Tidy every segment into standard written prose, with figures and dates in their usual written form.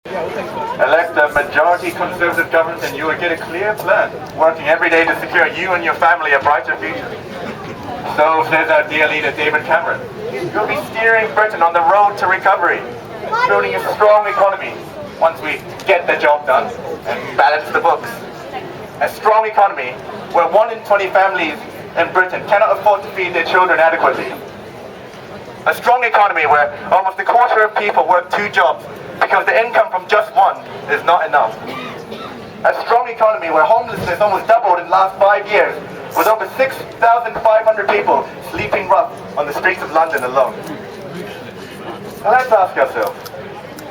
Elect a majority conservative government and you will get a clear plan, working every day to secure you and your family a brighter future. So says our dear leader David Cameron. You'll be steering Britain on the road to recovery, building a strong economy once we get the job done and balance the books. A strong economy where 1 in 20 families in Britain cannot afford to feed their children adequately. A strong economy where almost a quarter of people work 2 jobs because the income from just one is not enough. A strong economy where homelessness almost doubled in the last 5 years, with over 6,500 people sleeping rough on the streets of London alone. Now let's ask ourselves,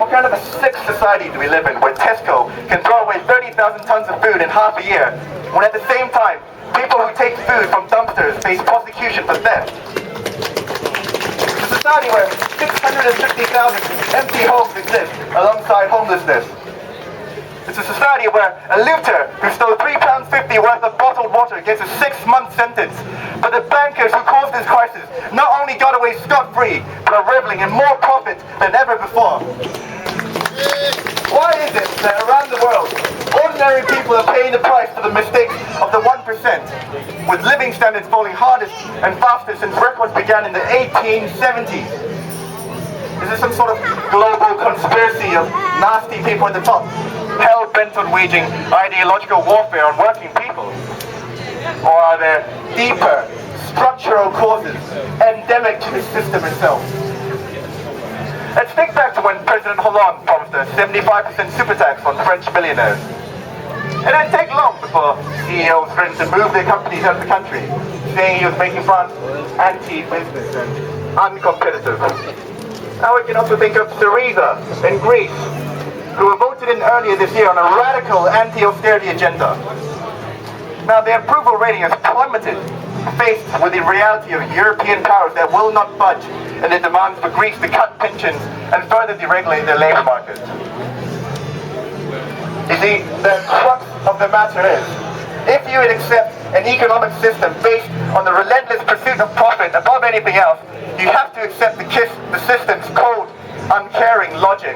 what kind of a sick society do we live in where Tesco can throw away 30,000 tons of food in half a year, when at the same time, people who take food from dumpsters face prosecution for theft? It's a society where 650,000 empty homes exist alongside homelessness. It's a society where a looter who stole £3.50 worth of bottled water gets a 6-month sentence, but the bankers who caused this crisis not only got away scot-free, but are reveling in more profit than ever before. Why is it that around the world, ordinary people are paying the price for the mistakes of the 1%, with living standards falling hardest and fastest since records began in the 1870s? Is this some sort of global conspiracy of nasty people at the top, hell-bent on waging ideological warfare on working people? Or are there deeper, structural causes endemic to the system itself? Let's think back to when President Hollande promised a 75% super tax on French billionaires. It didn't take long before CEOs threatened to move their companies out of the country, saying he was making France anti-business and uncompetitive. Now we can also think of Syriza in Greece, who were voted in earlier this year on a radical anti-austerity agenda. Now their approval rating has plummeted, faced with the reality of European powers that will not budge in their demands for Greece to cut pensions and further deregulate their labour market. You see, the crux of the matter is, if you would accept an economic system based on the relentless pursuit of profit above anything else, you have to accept the system's cold, uncaring logic.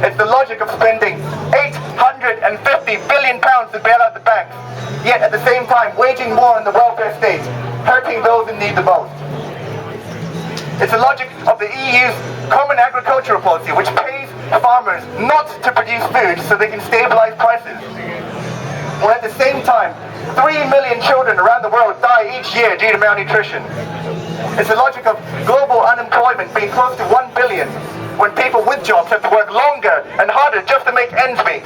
It's the logic of spending £850 billion to bail out the banks, yet at the same time waging war on the welfare state, hurting those in need the most. It's the logic of the EU's Common Agricultural Policy, which pays farmers not to produce food so they can stabilize prices. While at the same time, 3 million children around the world die each year due to malnutrition. It's the logic of global unemployment being close to 1 billion, when people with jobs have to work longer and harder just to make ends meet.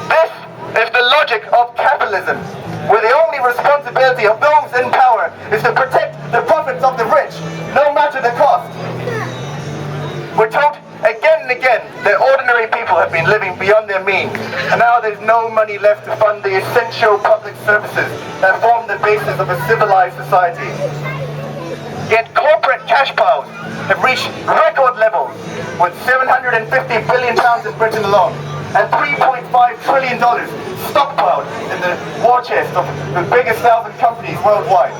This is the logic of capitalism, where the only responsibility of those in power is to protect the profits of the rich, no matter the cost. We're told again and again that ordinary people have been living beyond their means, and now there's no money left to fund the essential public services that form the basis of a civilized society. Yet corporate cash piles have reached record levels, with £750 billion in Britain alone, and $3.5 trillion stockpiled in the war chest of the biggest 1,000 companies worldwide.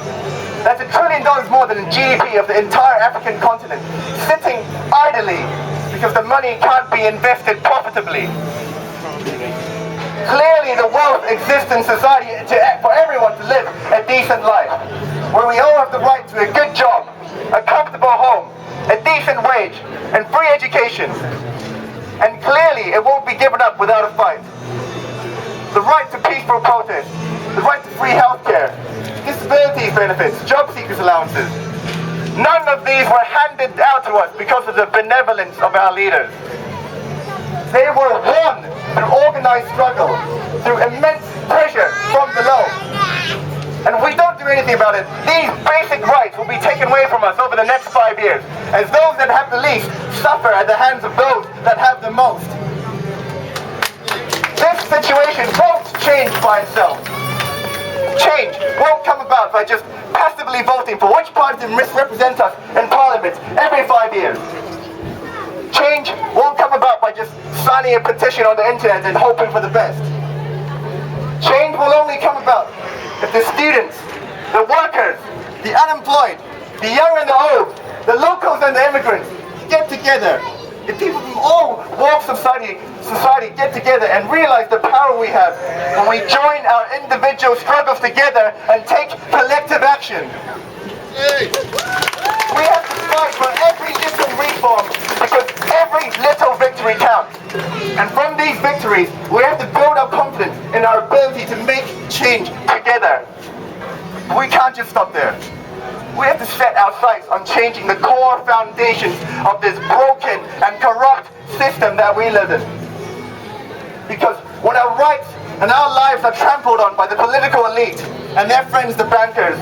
That's $1 trillion more than the GDP of the entire African continent, sitting idly because the money can't be invested profitably. Clearly the wealth exists in society for everyone to live a decent life, where we all have the right to a good job, a comfortable home, a decent wage, and free education. And clearly it won't be given up without a fight. The right to peaceful protest, the right to free healthcare, disability benefits, job seekers allowances. None of these were handed out to us because of the benevolence of our leaders. They were won through organized struggle, through immense pressure from below. And if we don't do anything about it, these basic rights will be taken away from us over the next 5 years, as those that have the least suffer at the hands of those that have the most. This situation won't change by itself. Change won't come about by just passively voting for which party to misrepresent us in Parliament every 5 years. Change won't come about by just signing a petition on the internet and hoping for the best. Change will only come about if the students, the workers, the unemployed, the young and the old, the locals and the immigrants get together If people from all walks of society get together and realize the power we have, when we join our individual struggles together and take collective action. We have to fight for every little reform because every little victory counts. And from these victories, we have to build our confidence in our ability to make change together. We can't just stop there. We have to set our sights on changing the core foundations of this broken and corrupt system that we live in. Because when our rights and our lives are trampled on by the political elite and their friends, the bankers,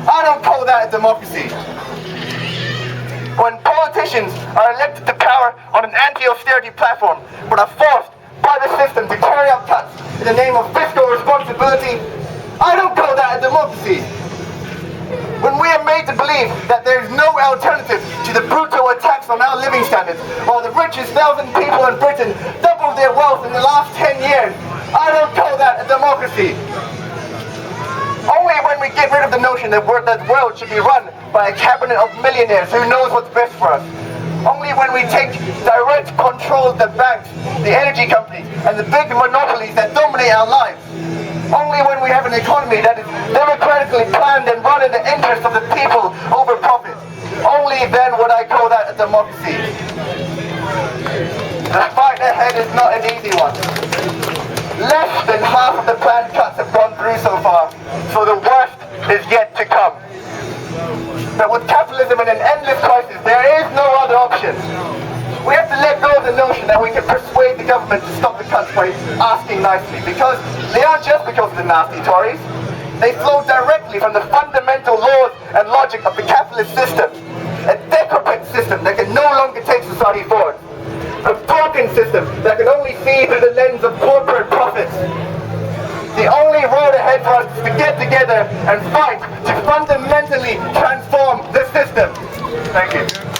I don't call that a democracy. When politicians are elected to power on an anti-austerity platform but are forced by the system to carry out cuts in the name of fiscal responsibility, I don't call that a democracy. When we are made to believe that there is no alternative to the brutal attacks on our living standards, while the richest 1,000 people in Britain doubled their wealth in the last 10 years, I don't call that a democracy. Only when we get rid of the notion that the world should be run by a cabinet of millionaires who knows what's best for us. Only when we take direct control of the banks, the energy companies, and the big monopolies that dominate our lives. Only when we have an economy that is democratically planned and run in the interest of the people over profit. Only then would I call that a democracy. The fight ahead is not an easy one. Less than half of the planned cuts have gone through so far, so the worst is yet to come. But with capitalism in an endless crisis, there is no other option. We have to let go of the notion that we can persuade the government to stop the cuts by asking nicely, because they aren't just because of the nasty Tories. They flow directly from the fundamental laws and logic of the capitalist system, a decrepit system that can no longer take society forward. A broken system that can only see through the lens of corporate profits. The only road ahead for us is to get together and fight to fundamentally transform the system. Thank you.